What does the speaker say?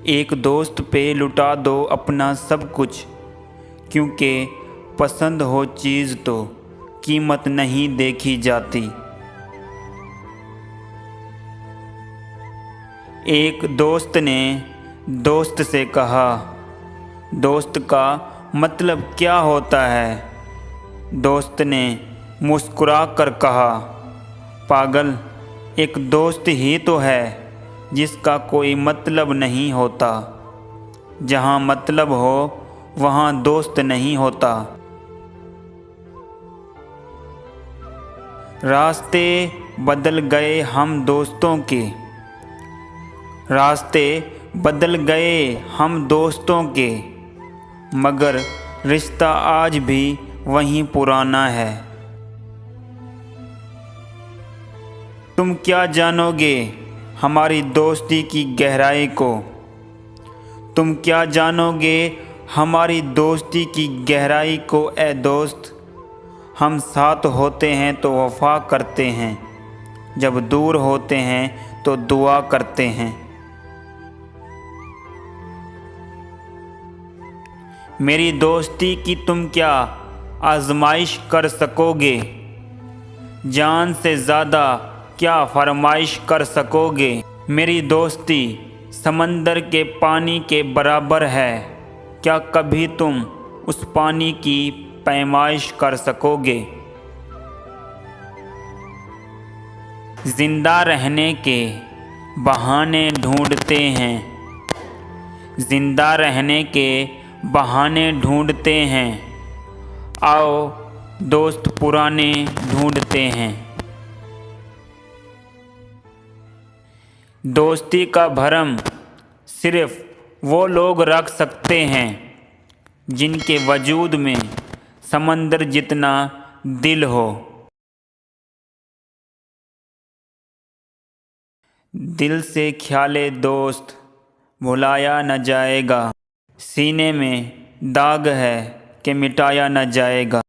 एक दोस्त पे लुटा दो अपना सब कुछ, क्योंकि पसंद हो चीज़ तो कीमत नहीं देखी जाती। एक दोस्त ने दोस्त से कहा, दोस्त का मतलब क्या होता है? दोस्त ने मुस्कुरा कर कहा, पागल, एक दोस्त ही तो है जिसका कोई मतलब नहीं होता। जहाँ मतलब हो वहाँ दोस्त नहीं होता। रास्ते बदल गए हम दोस्तों के, रास्ते बदल गए हम दोस्तों के, मगर रिश्ता आज भी वहीं पुराना है। तुम क्या जानोगे हमारी दोस्ती की गहराई को? तुम क्या जानोगे हमारी दोस्ती की गहराई को? ए दोस्त, हम साथ होते हैं तो वफा करते हैं, जब दूर होते हैं तो दुआ करते हैं। मेरी दोस्ती की तुम क्या आजमाइश कर सकोगे? जान से ज़्यादा क्या फरमाइश कर सकोगे? मेरी दोस्ती समंदर के पानी के बराबर है, क्या कभी तुम उस पानी की पैमाइश कर सकोगे? जिंदा रहने के बहाने ढूंढते हैं, जिंदा रहने के बहाने ढूंढते हैं, आओ दोस्त पुराने ढूंढते हैं। दोस्ती का भरम सिर्फ वो लोग रख सकते हैं जिनके वजूद में समंदर जितना दिल हो। दिल से ख्याले दोस्त भुलाया न जाएगा, सीने में दाग है कि मिटाया न जाएगा।